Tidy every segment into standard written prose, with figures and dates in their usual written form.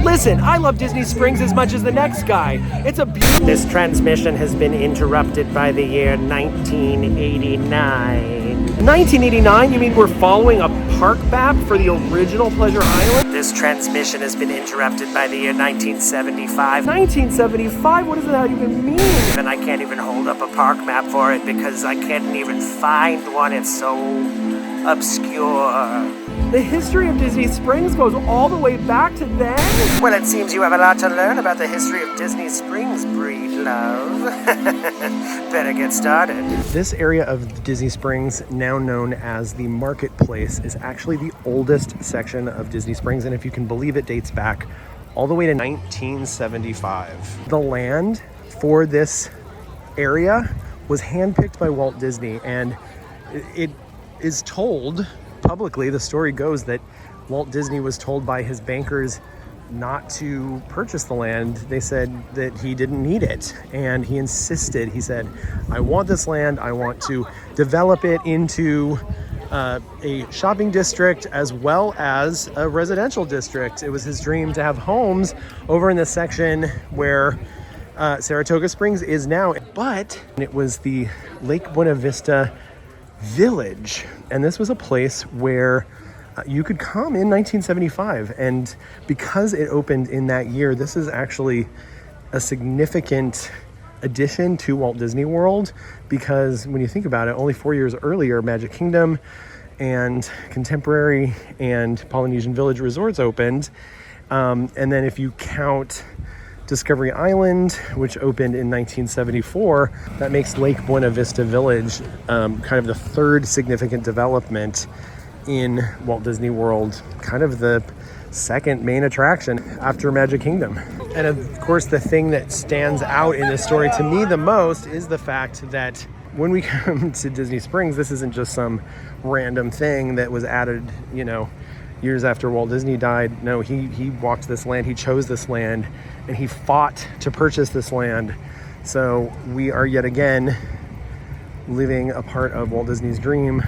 Listen, I love Disney Springs as much as the next guy. It's a beautiful... This transmission has been interrupted by the year 1989. 1989? You mean we're following a park map for the original Pleasure Island? This transmission has been interrupted by the year 1975. 1975? What does that even mean? And I can't even hold up a park map for it because I can't even find one. It's so obscure. The history of Disney Springs goes all the way back to then? Well, it seems you have a lot to learn about the history of Disney Springs, Breedlove. Better get started. This area of Disney Springs, now known as the Marketplace, is actually the oldest section of Disney Springs, and if you can believe it, dates back all the way to 1975. The land for this area was handpicked by Walt Disney, and it is told publicly, the story goes that Walt Disney was told by his bankers not to purchase the land. They said that he didn't need it, and he insisted. He said, I want this land, I want to develop it into a shopping district as well as a residential district. It was his dream to have homes over in the section where Saratoga Springs is now, but it was the Lake Buena Vista Village, and this was a place where you could come in 1975, and because it opened in that year, this is actually a significant addition to Walt Disney World, because when you think about it, only 4 years earlier, Magic Kingdom and Contemporary and Polynesian Village resorts opened, and then if you count Discovery Island, which opened in 1974, that makes Lake Buena Vista Village kind of the third significant development in Walt Disney World, kind of the second main attraction after Magic Kingdom. And of course, the thing that stands out in this story to me the most is the fact that when we come to Disney Springs, this isn't just some random thing that was added, years after Walt Disney died. No, he walked this land, he chose this land, and he fought to purchase this land. So we are yet again living a part of Walt Disney's dream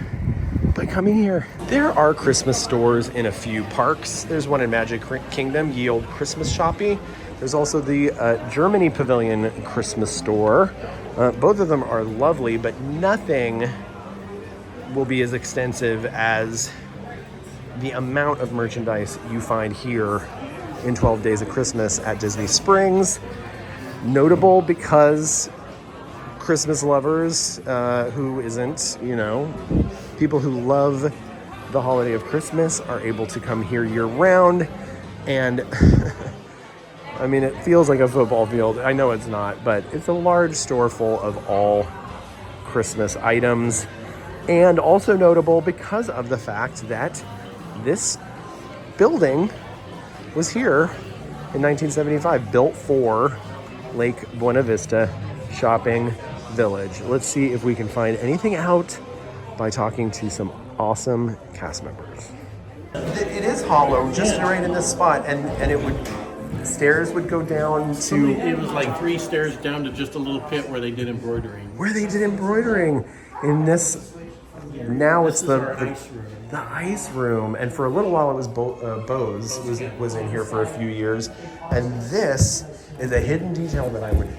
by coming here. There are Christmas stores in a few parks. There's one in Magic Kingdom, Ye Olde Christmas Shoppy. There's also the Germany Pavilion Christmas store. Both of them are lovely, but nothing will be as extensive as the amount of merchandise you find here in 12 Days of Christmas at Disney Springs. Notable because Christmas lovers, who isn't, people who love the holiday of Christmas are able to come here year round. And I mean, it feels like a football field. I know it's not, but it's a large store full of all Christmas items. And also notable because of the fact that this building was here in 1975, built for Lake Buena Vista Shopping Village. Let's see if we can find anything out by talking to some awesome cast members. It is hollow, just right in this spot, and stairs would go down to... It was like 3 stairs down to just a little pit where they did embroidering. Where they did embroidering in this... Now it's the ice room, and for a little while it was Bose was in here for a few years, and this is a hidden detail that I would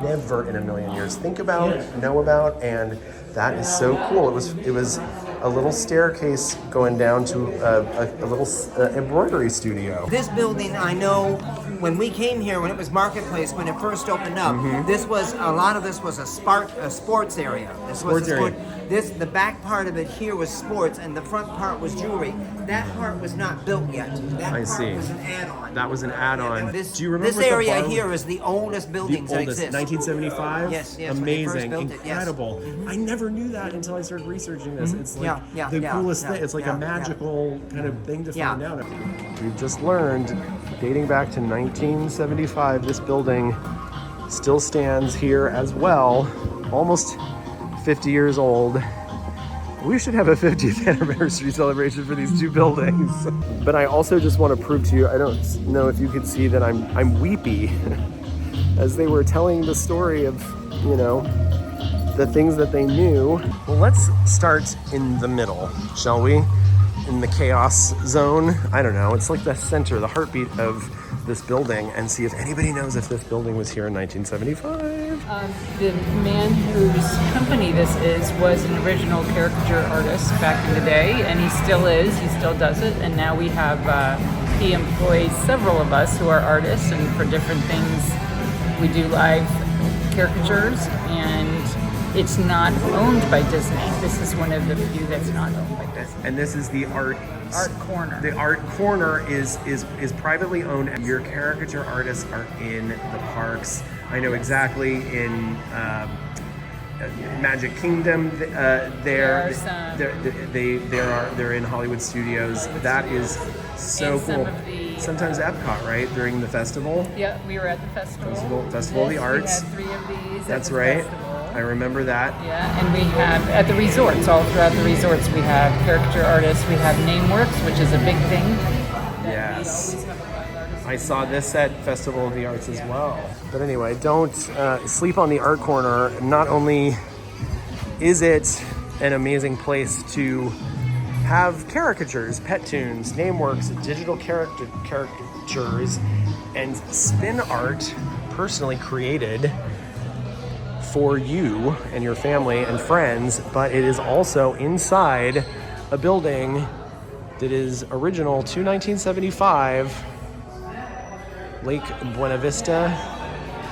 never in a million years think about, know about, and that is so cool. It was a little staircase going down to a little embroidery studio. This building, I know, when we came here, when it was Marketplace, when it first opened up, this was a lot of this was a sports area. The back part of it here was sports, and the front part was jewelry. That part was not built yet. That part was an add-on. That was an add-on. Do you remember this area here is the oldest building that exists. 1975? Yes. Amazing, when they first built incredible. It, yes. I never knew that until I started researching this. It's like the coolest thing. It's like a magical kind of thing to find out. We've just learned, dating back to 1975, this building still stands here as well, almost 50 years old. We should have a 50th anniversary celebration for these two buildings. But I also just want to prove to you, I don't know if you could see that I'm weepy as they were telling the story of, the things that they knew. Well, let's start in the middle, shall we? In the chaos zone. I don't know, it's like the center, the heartbeat of this building and see if anybody knows if this building was here in 1975. The man whose company this is was an original caricature artist back in the day, and he still is. He still does it, and now we have. He employs several of us who are artists, and for different things, we do live caricatures, and it's not owned by Disney. This is one of the few that's not owned by Disney. And this is the art corner. The art corner is privately owned. Your caricature artists are in the parks. I know exactly in Magic Kingdom. They're in Hollywood Studios. That is so cool. Sometimes Epcot, right? During the festival. Yeah, we were at the festival. Festival of the Arts. We had 3 of these. That's right. I remember that. Yeah, and we have at the resorts, all throughout the resorts, we have caricature artists. We have Nameworks, which is a big thing. Yes. I saw this at Festival of the Arts as well. But anyway, don't sleep on the art corner. Not only is it an amazing place to have caricatures, pet tunes, Nameworks, digital caricatures, and spin art personally created for you and your family and friends, but it is also inside a building that is original to 1975 Lake Buena Vista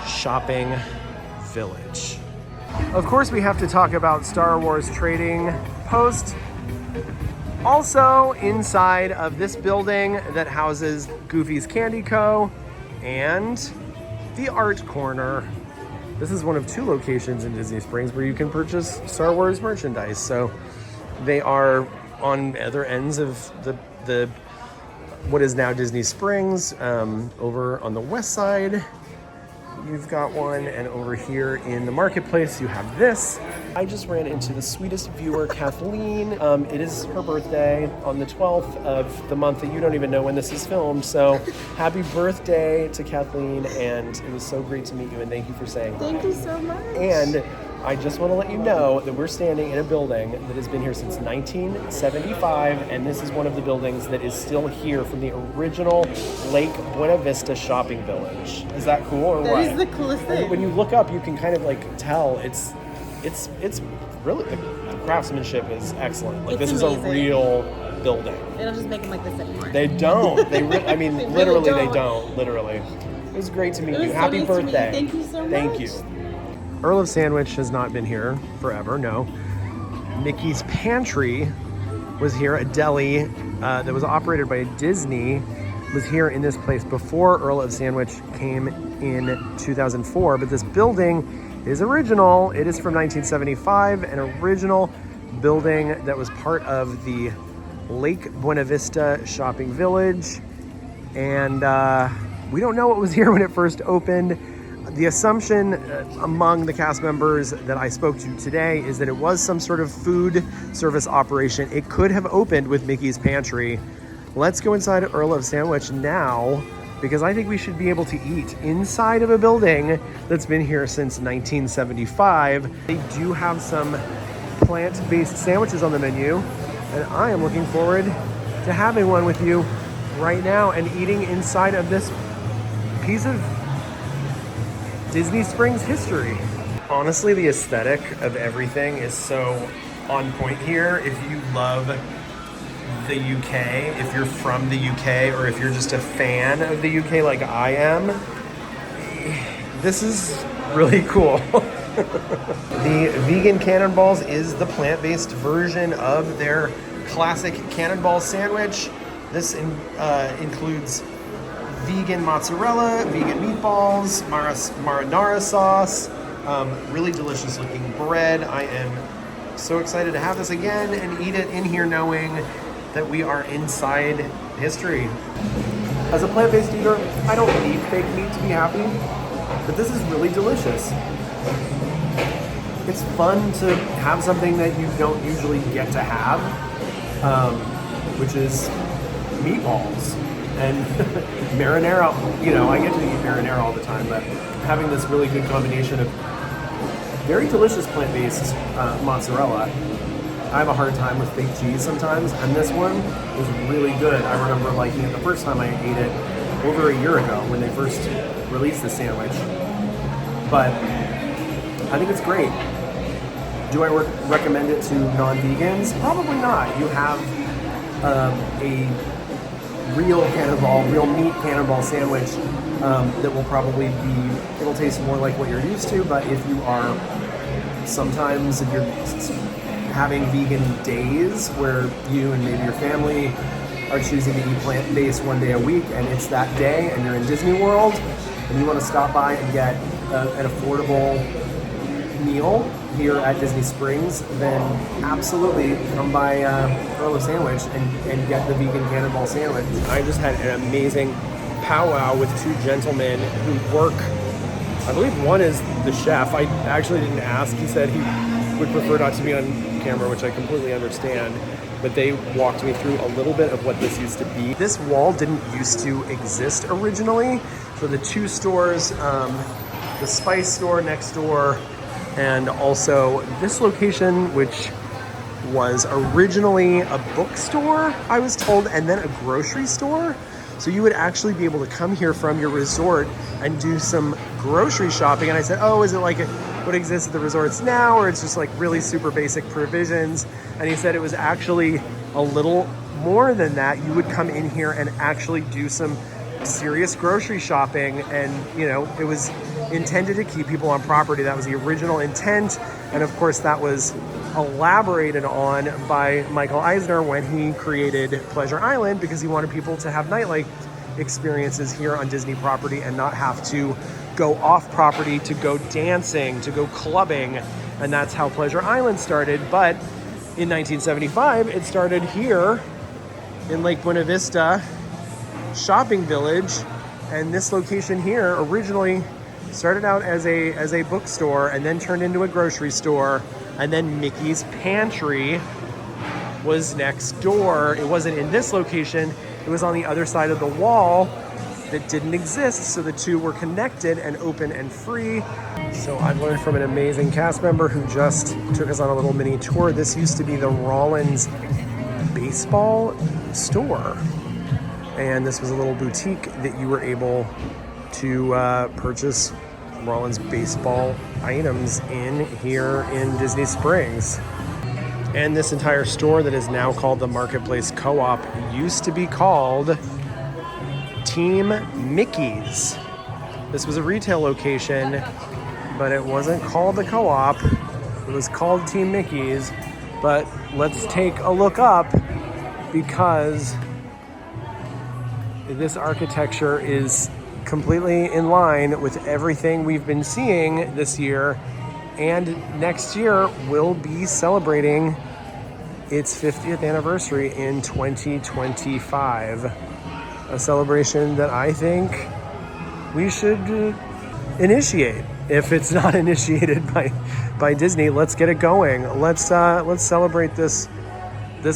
Shopping Village. Of course, we have to talk about Star Wars Trading Post. Also inside of this building that houses Goofy's Candy Co. and the Art Corner. This is one of 2 locations in Disney Springs where you can purchase Star Wars merchandise. So they are on other ends of the what is now Disney Springs. Over on the west side, you've got one, and over here in the Marketplace, you have this. I just ran into the sweetest viewer, Kathleen. It is her birthday on the 12th of the month that you don't even know when this is filmed. So happy birthday to Kathleen, and it was so great to meet you, and thank you for saying hi. Thank you so much. And I just want to let you know that we're standing in a building that has been here since 1975, and this is one of the buildings that is still here from the original Lake Buena Vista Shopping Village. Is that cool or what? That is the coolest thing. When you look up, you can kind of like tell it's really, the craftsmanship is excellent. Like It's this amazing. is a real building. They don't just make them like this anymore. They don't. I mean, They really literally, don't. they don't. Literally. It was great to meet It you. was so Happy nice to meet you. birthday. Thank you so much. Thank you. Earl of Sandwich has not been here forever, no. Mickey's Pantry was here, a deli that was operated by Disney, was here in this place before Earl of Sandwich came in 2004. But this building is original. It is from 1975, an original building that was part of the Lake Buena Vista Shopping Village. And we don't know what was here when it first opened. The assumption among the cast members that I spoke to today is that it was some sort of food service operation. It could have opened with Mickey's Pantry. Let's go inside Earl of Sandwich now, because I think we should be able to eat inside of a building that's been here since 1975. They do have some plant-based sandwiches on the menu, and I am looking forward to having one with you right now and eating inside of this piece of Disney Springs history. Honestly, the aesthetic of everything is so on point here. If you love the UK, if you're from the UK, or if you're just a fan of the UK like I am, this is really cool. The vegan Cannonballs is the plant-based version of their classic Cannonball sandwich. This includes vegan mozzarella, vegan meatballs, marinara sauce, really delicious looking bread. I am so excited to have this again and eat it in here knowing that we are inside history. As a plant-based eater, I don't need fake meat to be happy, but this is really delicious. It's fun to have something that you don't usually get to have, which is meatballs. And marinara, I get to eat marinara all the time, but having this really good combination of very delicious plant-based mozzarella. I have a hard time with fake cheese sometimes, and this one is really good. I remember liking it the first time I ate it, over a year ago when they first released the sandwich. But I think it's great. Do I recommend it to non-vegans? Probably not. You have a real Cannonball, real meat Cannonball sandwich that will probably it'll taste more like what you're used to, but if you are, sometimes if you're having vegan days where you and maybe your family are choosing to eat plant-based one day a week and it's that day and you're in Disney World and you want to stop by and get an affordable meal here at Disney Springs, then absolutely come by Earl of Sandwich and get the vegan Cannonball sandwich. I just had an amazing powwow with two gentlemen who work, I believe one is the chef. I actually didn't ask. He said he would prefer not to be on camera, which I completely understand. But they walked me through a little bit of what this used to be. This wall didn't used to exist originally. So the two stores, the spice store next door, and also this location, which was originally a bookstore, I was told, and then a grocery store. So you would actually be able to come here from your resort and do some grocery shopping. And I said, oh, is it like what exists at the resorts now, or it's just like really super basic provisions? And he said it was actually a little more than that. You would come in here and actually do some serious grocery shopping, and it was intended to keep people on property. That was the original intent, and of course that was elaborated on by Michael Eisner when he created Pleasure Island, because he wanted people to have nightlife experiences here on Disney property and not have to go off property to go dancing, to go clubbing, and that's how Pleasure Island started. But in 1975 it started here in Lake Buena Vista Shopping Village, and this location here originally started out as a bookstore and then turned into a grocery store, and then Mickey's Pantry was next door. It wasn't in this location, it was on the other side of the wall that didn't exist, so the two were connected and open and free. So I've learned from an amazing cast member who just took us on a little mini tour. This used to be the Rollins baseball store, and this was a little boutique that you were able to purchase Rollins baseball items in here in Disney Springs. And this entire store that is now called the Marketplace CoOp used to be called Team Mickey's. This was a retail location, but it wasn't called the Co-op. It was called Team Mickey's. But let's take a look up, because this architecture is completely in line with everything we've been seeing this year, and next year we'll be celebrating its 50th anniversary in 2025. A celebration that I think we should initiate. If it's not initiated by Disney, let's get it going. Let's celebrate this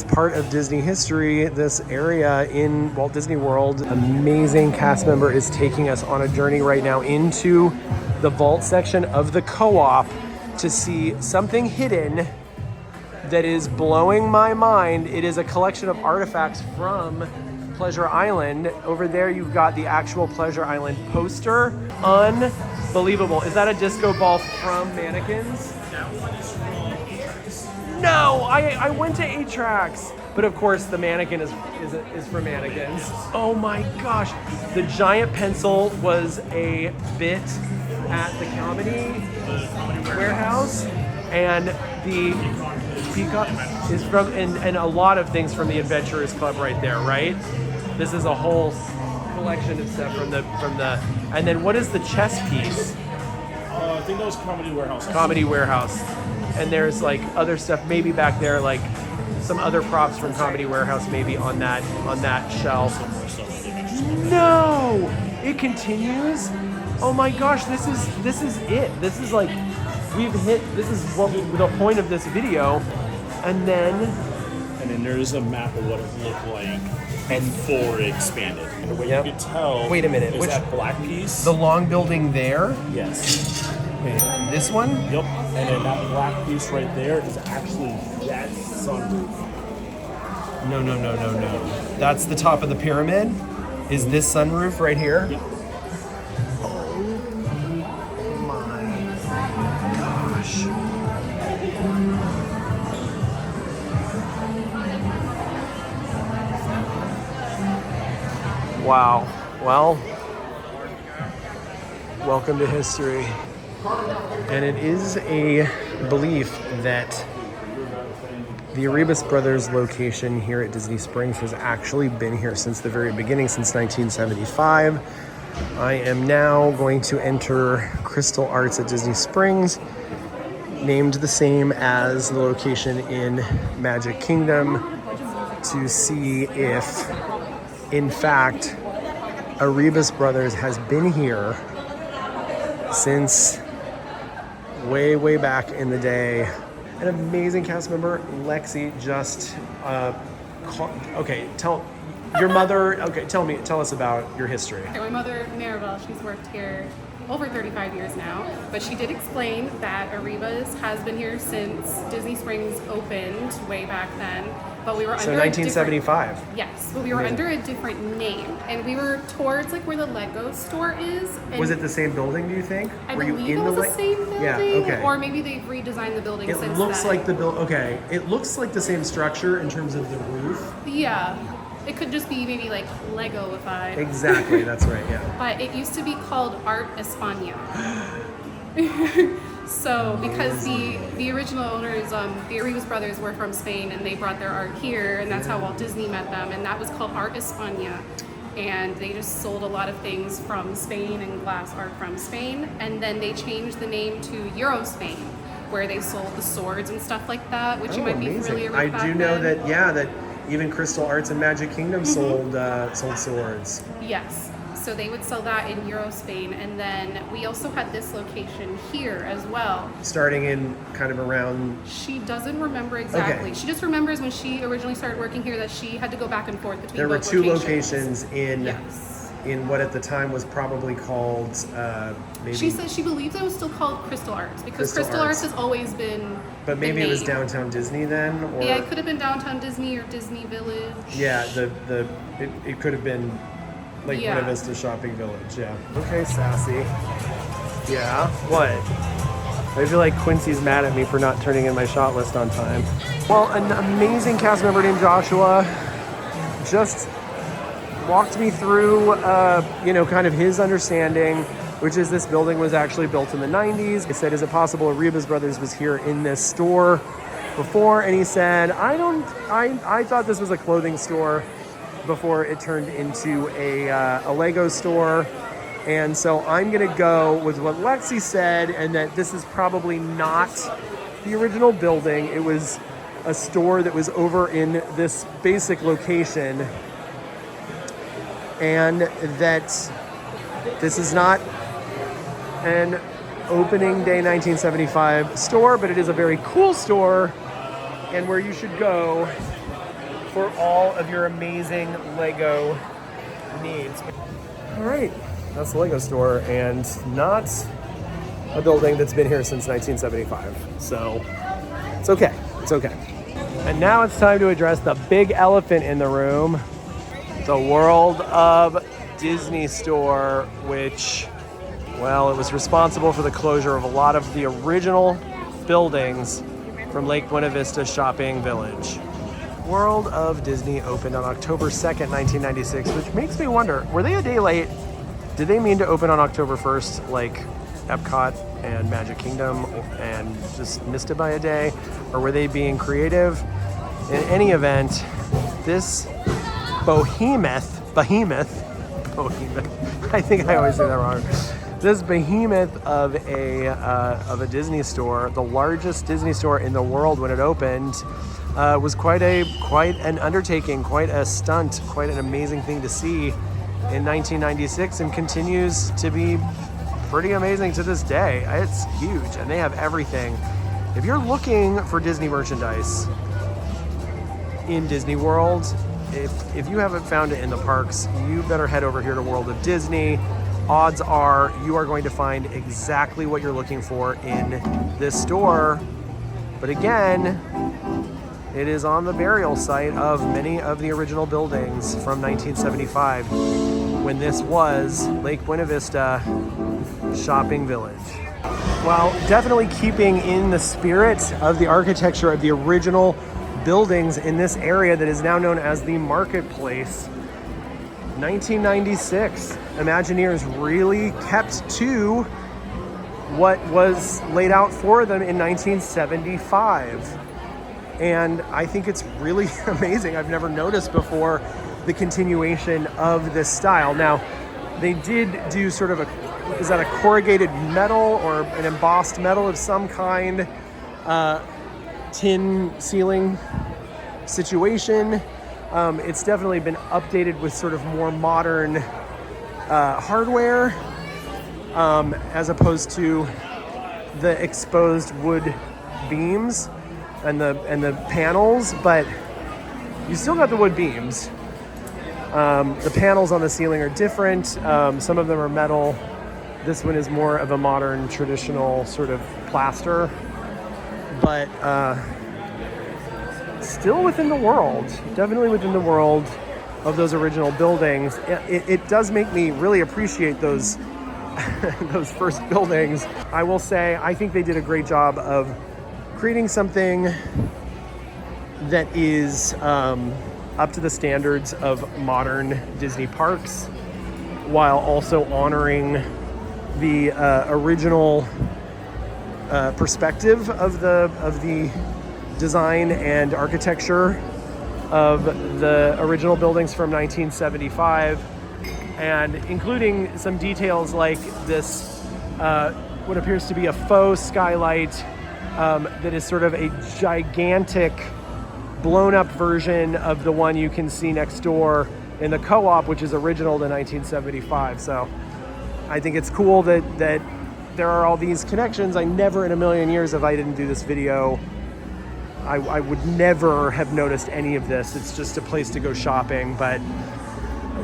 part of Disney history, this area in Walt Disney World. Amazing cast member is taking us on a journey right now into the vault section of the Co-op to see something hidden that is blowing my mind. It is a collection of artifacts from Pleasure Island. Over there you've got the actual Pleasure Island poster. Unbelievable. Is that a disco ball from Mannequins? That one is from 8-Tracks. No, I went to 8-Tracks. But of course the mannequin is for Mannequins. Oh my gosh. The giant pencil was a bit at the comedy warehouse, and the peacock is from, and a lot of things from the Adventurers Club right there, right? This is a whole collection of stuff from the, and then what is the chess piece? I think that was Comedy Warehouse. Comedy Warehouse. And there's like other stuff maybe back there, like some other props from Comedy Warehouse maybe on that shelf. No, it continues. Oh my gosh, this is it. This is like, this is what the point of this video. And then there's a map of what it looked like before it expanded. And what you could tell. Wait a minute, is that black piece? The long building there? Yes. Wait, this one? Yep. And then that black piece right there is actually that sunroof. No. That's the top of the pyramid? is this sunroof right here? Yep. Oh my gosh. Wow. Well, welcome to history. And it is a belief that the Erebus Brothers location here at Disney Springs has actually been here since the very beginning, since 1975. I am now going to enter Crystal Arts at Disney Springs, named the same as the location in Magic Kingdom, to see if, in fact, Erebus Brothers has been here since way, way back in the day. An amazing cast member, Lexi, just tell your mother. Okay, tell us about your history. My mother, Maribel, she's worked here over 35 years now, but she did explain that Erebus has been here since Disney Springs opened way back then. But we were So under 1975. Yes, but we were under a different name, and we were towards like where the Lego store is. And Was it the same building, do you think? I believe it was the same building. Yeah, okay. Or maybe they've redesigned the building It since looks then. like the okay. It looks like the same structure in terms of the roof. Yeah, it could just be maybe like Lego-ified. Exactly, that's right, yeah. But it used to be called Art España. So, because the original owners, the Erebus brothers, were from Spain, and they brought their art here, and that's how Walt Disney met them, and that was called Art España. And they just sold a lot of things from Spain and glass art from Spain, and then they changed the name to Euro Spain, where they sold the swords and stuff like that, which you might be familiar with. I back do know then. that even Crystal Arts and Magic Kingdom sold swords. Yes. So they would sell that in Euro Spain, and then we also had this location here as well. Starting in kind of around. She doesn't remember exactly. Okay. She just remembers when she originally started working here that she had to go back and forth between There were both two locations in Yes. in what at the time was probably called maybe. She said she believes it was still called Crystal Arts because Crystal Crystal Arts Arts has always been. But maybe the it was name. Downtown Disney then, or Yeah, it could have been Downtown Disney or Disney Village. yeah, it could have been like Yeah. Buena Vista Shopping Village. Yeah. Okay, Sassy. Yeah. What? I feel like Quincy's mad at me for not turning in my shot list on time. Well, an amazing cast member named Joshua just walked me through, kind of his understanding, which is this building was actually built in the 90s. He said, is it possible Erebus Brothers was here in this store before? And he said, I thought this was a clothing store before it turned into a Lego store. And so I'm gonna go with what Lexi said, and that this is probably not the original building. It was a store that was over in this basic location, and that this is not an opening day 1975 store, but it is a very cool store and where you should go for all of your amazing Lego needs. All right, that's the Lego store, and not a building that's been here since 1975. So it's okay, it's okay. And now it's time to address the big elephant in the room, the World of Disney store, which, well, it was responsible for the closure of a lot of the original buildings from Lake Buena Vista Shopping Village. World of Disney opened on October 2nd, 1996, which makes me wonder, were they a day late? Did they mean to open on October 1st, like Epcot and Magic Kingdom, and just missed it by a day? Or were they being creative? In any event, this behemoth, I think I always say that wrong. This behemoth of a Disney store, the largest Disney store in the world when it opened, was quite an undertaking, quite a stunt, quite an amazing thing to see in 1996, and continues to be pretty amazing to this day. It's huge, and they have everything. If you're looking for Disney merchandise in Disney World, if you haven't found it in the parks, you better head over here to World of Disney. Odds are you are going to find exactly what you're looking for in this store. But again, it is on the burial site of many of the original buildings from 1975. when this was Lake Buena Vista Shopping Village. While definitely keeping in the spirit of the architecture of the original buildings in this area that is now known as the Marketplace, 1996, Imagineers really kept to what was laid out for them in 1975. And I think it's really amazing. I've never noticed before the continuation of this style. Now, they did do sort of is that a corrugated metal or an embossed metal of some kind, tin ceiling situation. It's definitely been updated with sort of more modern hardware, as opposed to the exposed wood beams and the panels, but you still got the wood beams. The panels on the ceiling are different. Some of them are metal. This one is more of a modern, traditional sort of plaster, but still within the world, definitely within the world of those original buildings. It does make me really appreciate those those first buildings. I will say, I think they did a great job of creating something that is up to the standards of modern Disney parks, while also honoring the original perspective of the design and architecture of the original buildings from 1975, and including some details like this what appears to be a faux skylight that is sort of a gigantic blown up version of the one you can see next door in the co-op, which is original to 1975. So I think it's cool that there are all these connections. I never in a million years, if I didn't do this video, I would never have noticed any of this. It's just a place to go shopping, but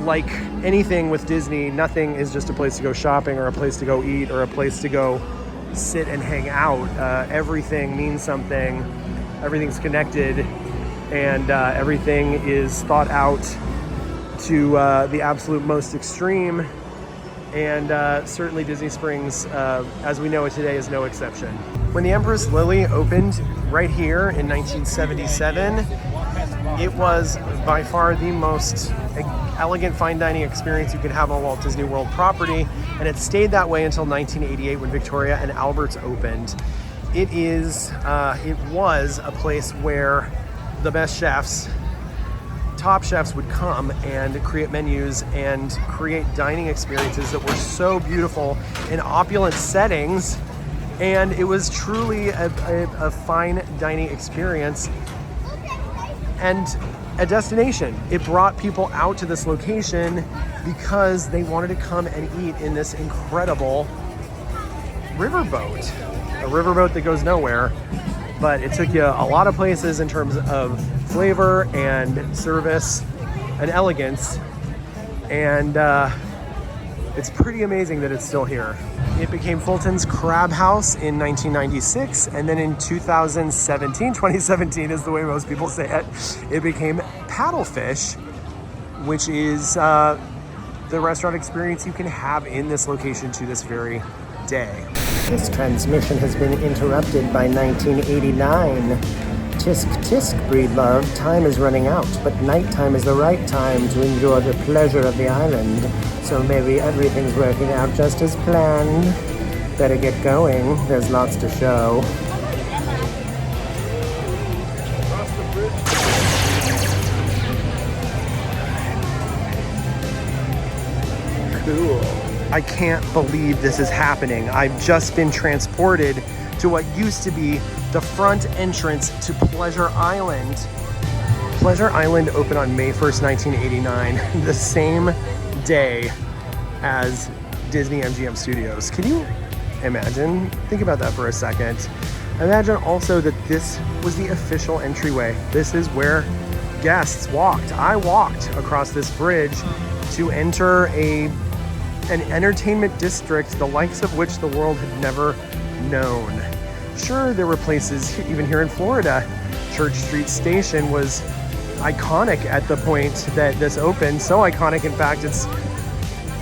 like anything with Disney, nothing is just a place to go shopping or a place to go eat or a place to go sit and hang out. Everything means something, everything's connected, and everything is thought out to the absolute most extreme. And certainly Disney Springs, as we know it today, is no exception. When the Empress Lily opened right here in 1977, it was by far the most elegant fine dining experience you could have on Walt Disney World property, and it stayed that way until 1988 when Victoria and Albert's opened. It was a place where the best chefs, top chefs, would come and create menus and create dining experiences that were so beautiful in opulent settings, and it was truly a fine dining experience and a destination. It brought people out to this location because they wanted to come and eat in this incredible riverboat, a riverboat that goes nowhere, but it took you a lot of places in terms of flavor and service and elegance, and it's pretty amazing that it's still here. It became Fulton's Crab House in 1996, and then in 2017 is the way most people say it, it became Paddlefish, which is the restaurant experience you can have in this location to this very day. This transmission has been interrupted by 1989. Tisk tisk, Breedlove, time is running out, but nighttime is the right time to enjoy the pleasure of the island. So maybe everything's working out just as planned. Better get going, there's lots to show. Cool. I can't believe this is happening. I've just been transported to what used to be the front entrance to Pleasure Island. Pleasure Island opened on May 1st, 1989, the same day as Disney MGM Studios. Can you imagine? Think about that for a second. Imagine also that this was the official entryway. This is where guests walked. I walked across this bridge to enter an entertainment district the likes of which the world had never known. Sure, there were places, even here in Florida, Church Street Station was iconic at the point that this opened. So iconic, in fact, it's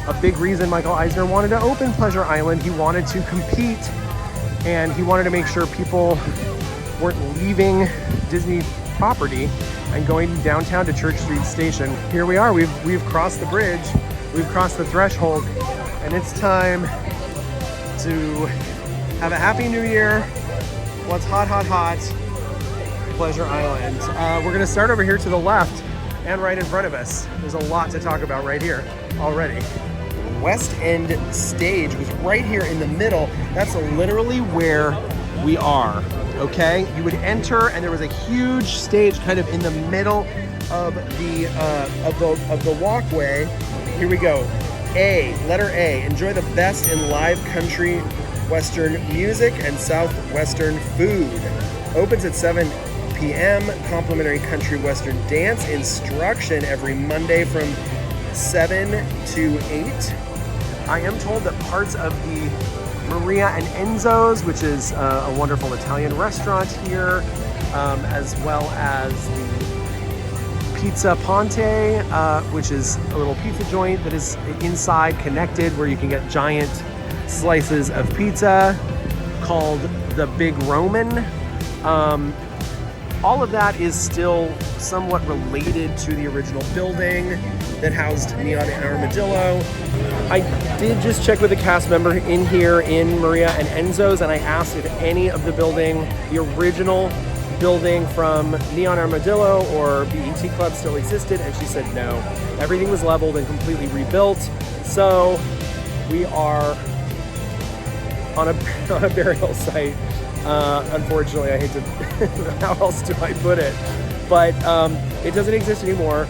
a big reason Michael Eisner wanted to open Pleasure Island. He wanted to compete, and he wanted to make sure people weren't leaving Disney property and going downtown to Church Street Station. Here we are, we've crossed the bridge, we've crossed the threshold, and it's time to have a happy new year. What's hot, hot, hot? Pleasure Island. We're gonna start over here to the left and right in front of us. There's a lot to talk about right here already. West End stage was right here in the middle. That's literally where we are, okay? You would enter and there was a huge stage kind of in the middle of the walkway. Here we go. A, letter A, enjoy the best in live country Western music and Southwestern food. Opens at 7 p.m. Complimentary country Western dance instruction every Monday from 7 to 8. I am told that parts of the Maria and Enzos, which is a wonderful Italian restaurant here, as well as the Pizza Ponte, which is a little pizza joint that is inside connected where you can get giant slices of pizza called the Big Roman. All of that is still somewhat related to the original building that housed Neon and Armadillo. I did just check with a cast member in here in Maria and Enzos, and I asked if any of the building, the original building from Neon Armadillo or BET Club still existed, and she said no. Everything was leveled and completely rebuilt. So we are on a burial site. Unfortunately, I hate to, how else do I put it? But it doesn't exist anymore.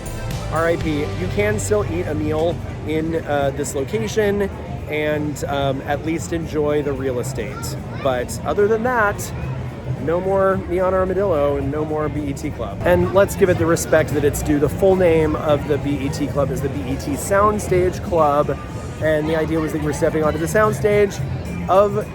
RIP. You can still eat a meal in this location and at least enjoy the real estate. But other than that, no more Neon Armadillo and no more BET Club. And let's give it the respect that it's due. The full name of the BET Club is the BET Soundstage Club. And the idea was that you were stepping onto the soundstage of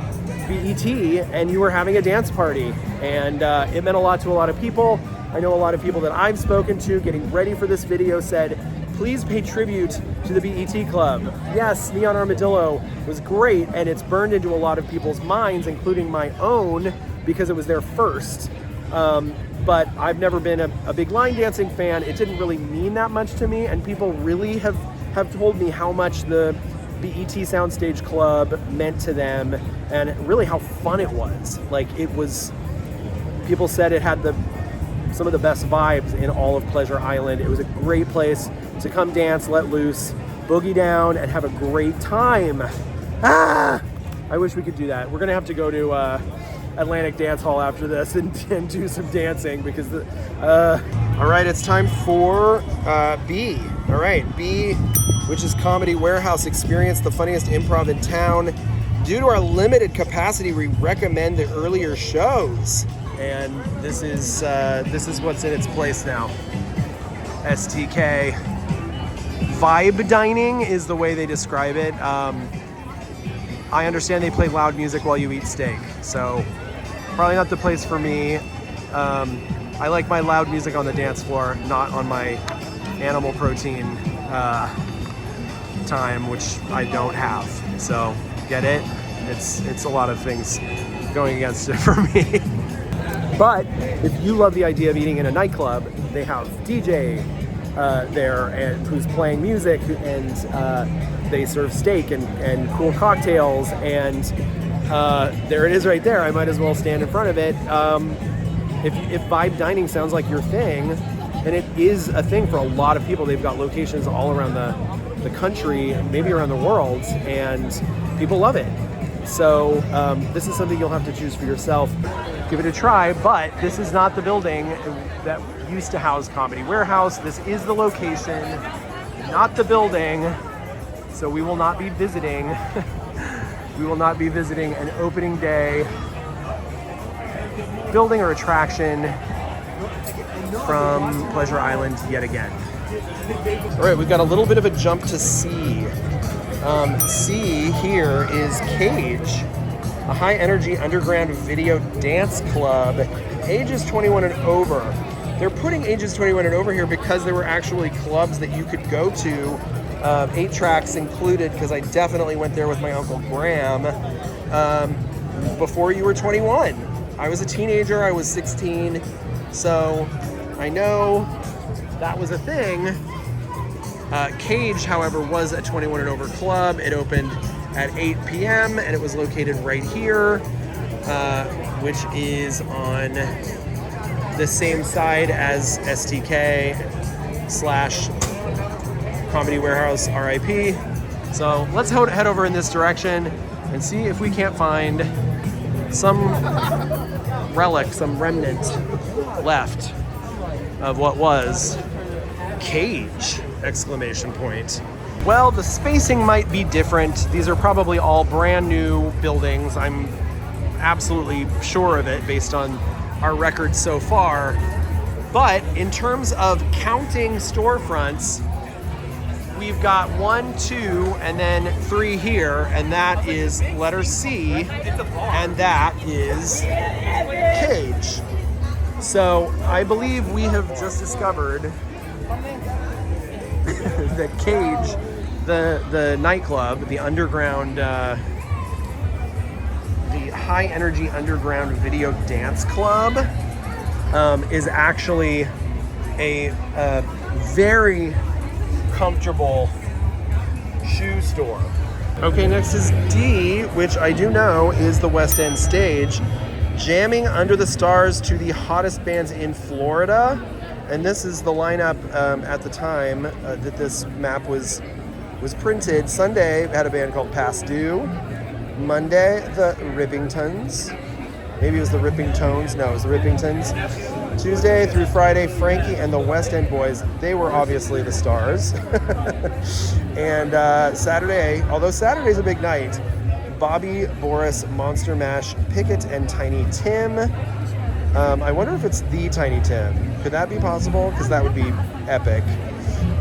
BET and you were having a dance party. And it meant a lot to a lot of people. I know a lot of people that I've spoken to getting ready for this video said, please pay tribute to the BET Club. Yes, Neon Armadillo was great, and it's burned into a lot of people's minds, including my own, because it was there first. But I've never been a big line dancing fan. It didn't really mean that much to me, and people really have told me how much the BET Soundstage Club meant to them, and really how fun it was. Like, it was, people said it had some of the best vibes in all of Pleasure Island. It was a great place to come dance, let loose, boogie down, and have a great time. I wish we could do that. We're gonna have to go to Atlantic Dance Hall after this and do some dancing because all right, it's time for B. All right, B, which is Comedy Warehouse. Experience the funniest improv in town. Due to our limited capacity, we recommend the earlier shows. And this is what's in its place now. STK. Vibe dining is the way they describe it. I understand they play loud music while you eat steak, so probably not the place for me. I like my loud music on the dance floor, not on my animal protein time, which I don't have. So get it? It's a lot of things going against it for me. But if you love the idea of eating in a nightclub, they have DJ there and who's playing music, and they serve steak and cool cocktails, and there it is right there. I might as well stand in front of it. If vibe dining sounds like your thing, and it is a thing for a lot of people. They've got locations all around the country, maybe around the world, and people love it. So this is something you'll have to choose for yourself. Give it a try, but this is not the building that used to house Comedy Warehouse. This is the location, not the building. So we will not be visiting. We will not be visiting an opening day building or attraction from Pleasure Island yet again. All right, we've got a little bit of a jump to C. C here is Cage, a high-energy underground video dance club, ages 21 and over. They're putting ages 21 and over here because there were actually clubs that you could go to 8 tracks included, because I definitely went there with my Uncle Graham before you were 21. I was a teenager, I was 16, so I know that was a thing. Cage, however, was a 21 and over club. It opened at 8 p.m. and it was located right here, which is on the same side as STK / Comedy Warehouse RIP. So let's head over in this direction and see if we can't find some relic, some remnant left of what was Cage! Exclamation point. Well, the spacing might be different. These are probably all brand new buildings. I'm absolutely sure of it based on our records so far. But in terms of counting storefronts, we've got 1, 2, and then 3 here, and that is letter C, and that is Cage. So I believe we have just discovered that Cage, the nightclub, the underground, the high energy underground video dance club, is actually a very comfortable shoe store. Okay, next is D, which I do know is the West End stage, jamming under the stars to the hottest bands in Florida. And this is the lineup at the time that this map was printed. Sunday had a band called Past Due. Monday, the Rippingtons. Maybe it was the Rippingtones. No, it was the Rippingtons. Tuesday through Friday, Frankie and the West End Boys. They were obviously the stars. And Saturday, although Saturday's a big night, Bobby, Boris, Monster Mash, Pickett, and Tiny Tim. I wonder if it's the Tiny Tim. Could that be possible? Because that would be epic.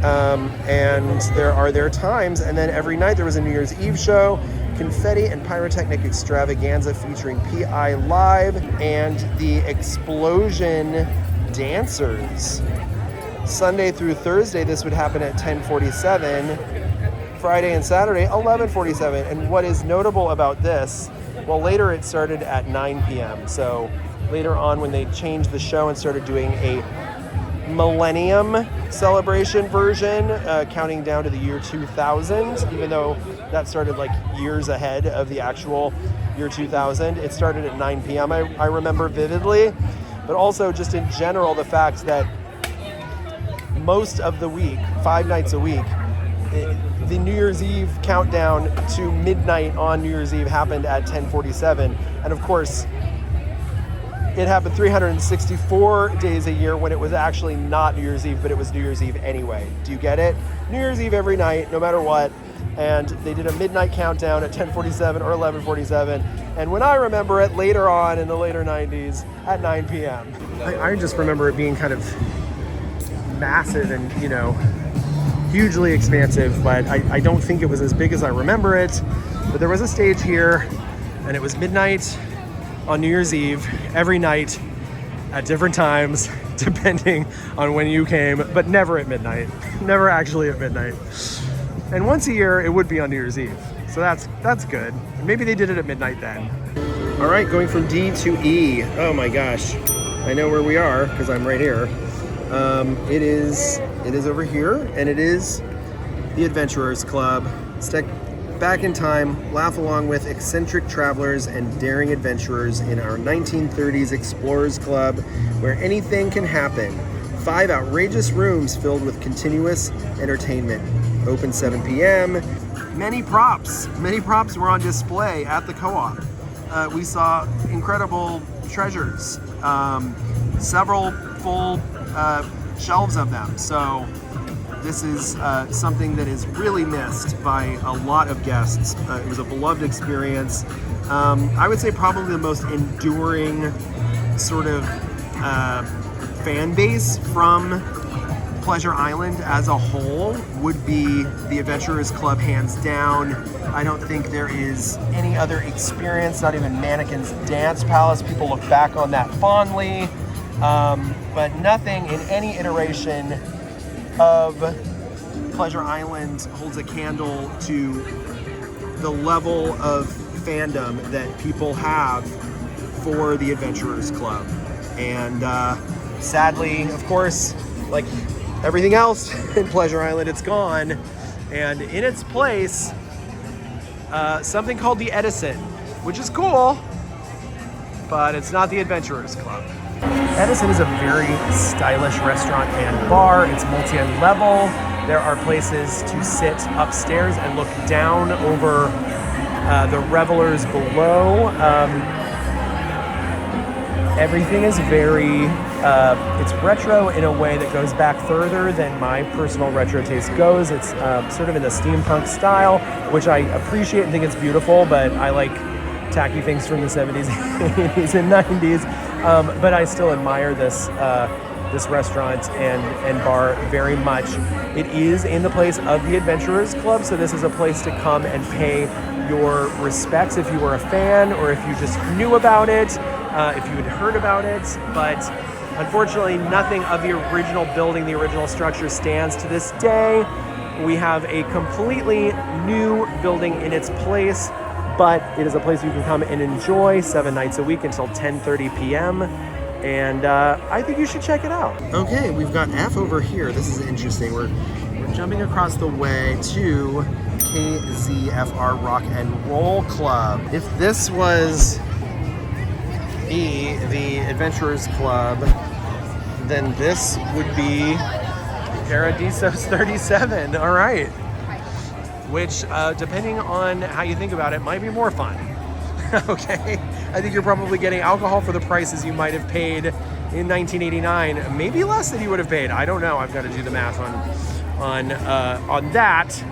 And there are their times, and then every night there was a New Year's Eve show, confetti and pyrotechnic extravaganza featuring PI Live and the Explosion Dancers. Sunday through Thursday, this would happen at 10:47. Friday and Saturday, 11:47. And what is notable about this, well, later it started at 9 p.m. So later on, when they changed the show and started doing a Millennium celebration version, counting down to the year 2000, even though that started like years ahead of the actual year 2000. It started at 9 p.m. I remember vividly, but also just in general, the fact that most of the week, 5 nights a week, the New Year's Eve countdown to midnight on New Year's Eve happened at 10:47. And of course, it happened 364 days a year when it was actually not New Year's Eve, but it was New Year's Eve anyway. Do you get it? New Year's Eve every night, no matter what. And they did a midnight countdown at 10:47 or 11:47. And when I remember it later on in the later 90s at 9 p.m. I just remember it being kind of massive and, you know, hugely expansive, but I don't think it was as big as I remember it. But there was a stage here, and it was midnight on New Year's Eve every night at different times, depending on when you came, but never at midnight. Never actually at midnight. And once a year, it would be on New Year's Eve. So that's good. Maybe they did it at midnight then. All right, going from D to E. Oh my gosh. I know where we are because I'm right here. It is over here, and it is the Adventurers Club. Step back in time, laugh along with eccentric travelers and daring adventurers in our 1930s Explorers Club, where anything can happen. 5 outrageous rooms filled with continuous entertainment. Open 7 p.m. Many props were on display at the co-op. We saw incredible treasures, several full shelves of them. So this is something that is really missed by a lot of guests. It was a beloved experience. I would say probably the most enduring sort of fan base from Pleasure Island as a whole would be the Adventurers Club, hands down. I don't think there is any other experience, not even Mannequin's Dance Palace. People look back on that fondly, but nothing in any iteration of Pleasure Island holds a candle to the level of fandom that people have for the Adventurers Club. And sadly, of course, like everything else in Pleasure Island, it's gone. And in its place, something called the Edison, which is cool, but it's not the Adventurers Club. Edison is a very stylish restaurant and bar. It's multi-level. There are places to sit upstairs and look down over the revelers below. Everything is very, it's retro in a way that goes back further than my personal retro taste goes. It's sort of in the steampunk style, which I appreciate and think it's beautiful, but I like tacky things from the 70s, 80s, and 90s. But I still admire this restaurant and bar very much. It is in the place of the Adventurers Club, so this is a place to come and pay your respects if you were a fan or if you just knew about it, if you had heard about it. But unfortunately, nothing of the original building, the original structure stands to this day. We have a completely new building in its place, but it is a place you can come and enjoy 7 nights a week until 10:30 p.m. And I think you should check it out. Okay, we've got F over here. This is interesting. We're jumping across the way to KZFR Rock and Roll Club. If this was the Adventurers Club, then this would be Paradiso's 37. All right. Which, depending on how you think about it, might be more fun. Okay? I think you're probably getting alcohol for the prices you might have paid in 1989. Maybe less than you would have paid. I don't know. I've got to do the math on that.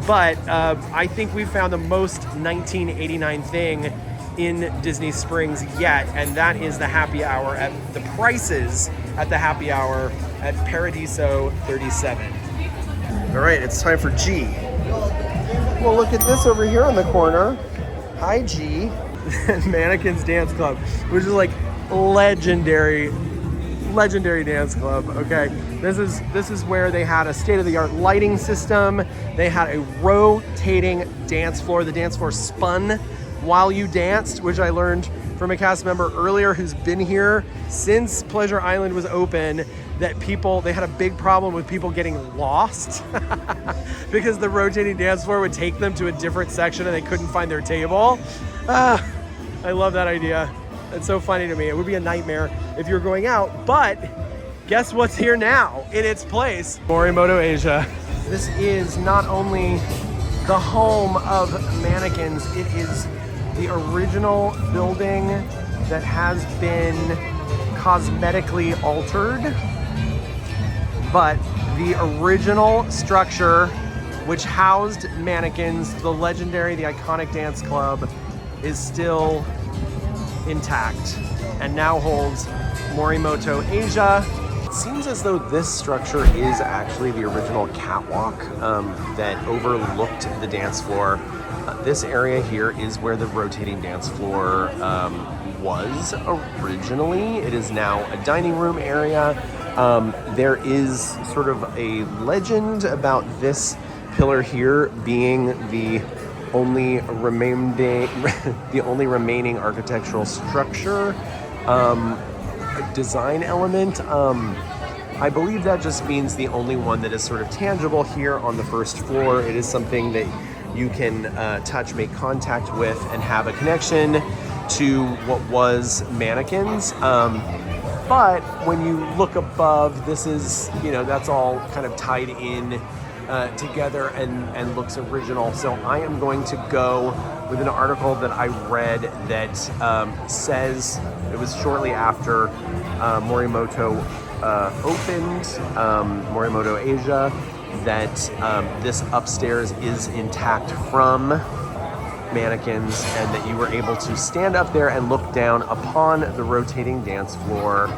But I think we found the most 1989 thing in Disney Springs yet, and that is the happy hour at the prices at the happy hour at Paradiso 37. All right, it's time for G. Well, look at this over here in the corner. Hi, G. Mannequins Dance Club, which is like legendary dance club. Okay, this is where they had a state-of-the-art lighting system. They had a rotating dance floor. The dance floor spun while you danced, which I learned from a cast member earlier who's been here since Pleasure Island was open, that they had a big problem with people getting lost because the rotating dance floor would take them to a different section and they couldn't find their table. I love that idea. It's so funny to me. It would be a nightmare if you were going out, but guess what's here now in its place? Morimoto Asia. This is not only the home of mannequins, it is the original building that has been cosmetically altered, but the original structure which housed mannequins, the legendary, the iconic dance club, is still intact and now holds Morimoto Asia. It seems as though this structure is actually the original catwalk that overlooked the dance floor. This area here is where the rotating dance floor was originally. It is now a dining room area. There is sort of a legend about this pillar here being the only remaining architectural structure design element. I believe that just means the only one that is sort of tangible here on the first floor. It is something that you can touch, make contact with, and have a connection to what was mannequins. But when you look above, this is, that's all kind of tied in together and looks original. So I am going to go with an article that I read that says it was shortly after Morimoto opened, Morimoto Asia, that this upstairs is intact from mannequins and that you were able to stand up there and look down upon the rotating dance floor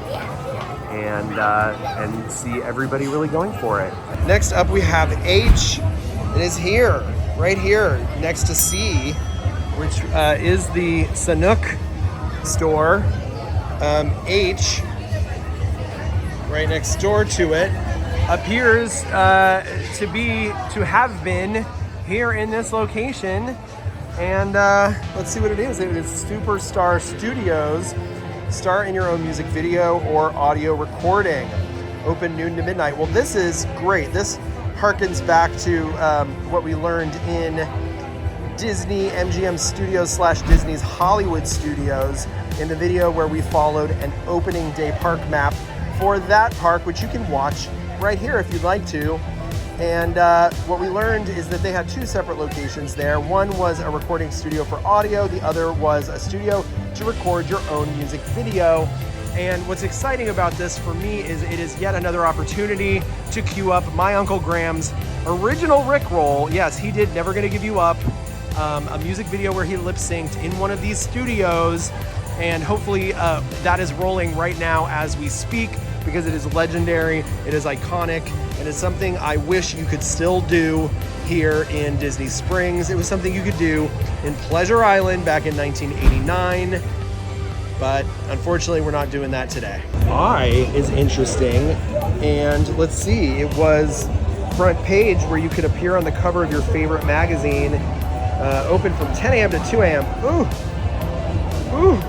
and see everybody really going for it. Next up we have H. It is here, right here, next to C, which is the Sanuk store. H, right next door to it, appears to have been here in this location. And let's see what it is. It is Superstar Studios. Start in your own music video or audio recording. Open noon to midnight. Well, this is great. This harkens back to what we learned in Disney MGM Studios / Disney's Hollywood Studios in the video where we followed an opening day park map for that park, which you can watch right here if you'd like to. And what we learned is that they had two separate locations there. One was a recording studio for audio, the other was a studio to record your own music video. And what's exciting about this for me is it is yet another opportunity to queue up my Uncle Graham's original Rickroll. Yes, he did Never Gonna Give You Up, a music video where he lip synced in one of these studios. And hopefully that is rolling right now as we speak, because it is legendary, it is iconic, and it's something I wish you could still do here in Disney Springs. It was something you could do in Pleasure Island back in 1989, but unfortunately we're not doing that today. I is interesting, and let's see, it was front page where you could appear on the cover of your favorite magazine, open from 10 a.m. to 2 a.m. Ooh.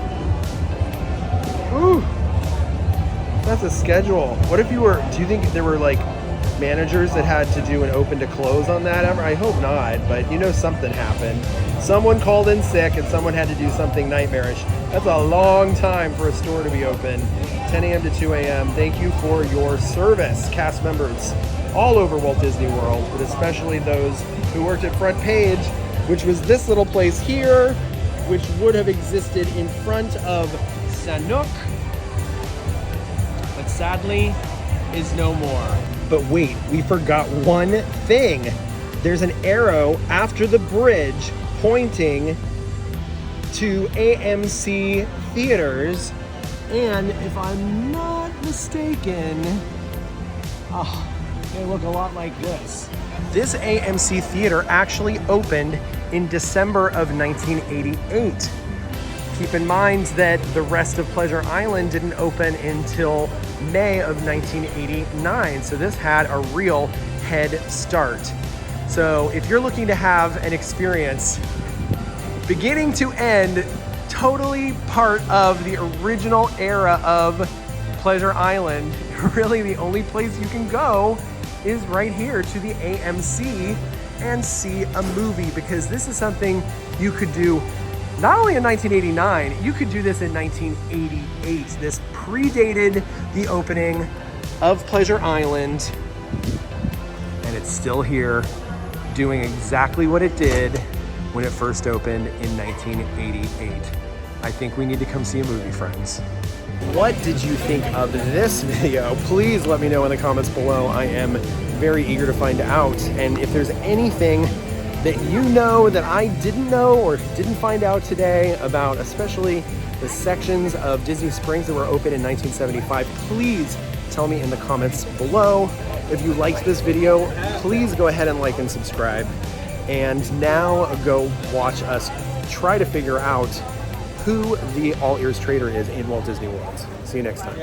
That's a schedule. What if do you think there were like managers that had to do an open to close on that ever? I hope not, but you know something happened. Someone called in sick and someone had to do something nightmarish. That's a long time for a store to be open. 10 a.m. to 2 a.m. Thank you for your service, cast members all over Walt Disney World, but especially those who worked at Front Page, which was this little place here, which would have existed in front of Sanuk, but sadly is no more. But wait, we forgot one thing. There's an arrow after the bridge pointing to AMC Theaters, and if I'm not mistaken, they look a lot like this. This AMC Theater actually opened in December of 1988. Keep in mind that the rest of Pleasure Island didn't open until May of 1989, so this had a real head start. So if you're looking to have an experience beginning to end, totally part of the original era of Pleasure Island, really the only place you can go is right here to the AMC and see a movie, because this is something you could do not only in 1989, you could do this in 1988. This predated the opening of Pleasure Island, and it's still here doing exactly what it did when it first opened in 1988. I think we need to come see a movie, friends. What did you think of this video? Please let me know in the comments below. I am very eager to find out. And if there's anything that you know that I didn't know or didn't find out today about, especially the sections of Disney Springs that were open in 1975, please tell me in the comments below. If you liked this video, please go ahead and like and subscribe. And now go watch us try to figure out who the AllEars trader is in Walt Disney World. See you next time.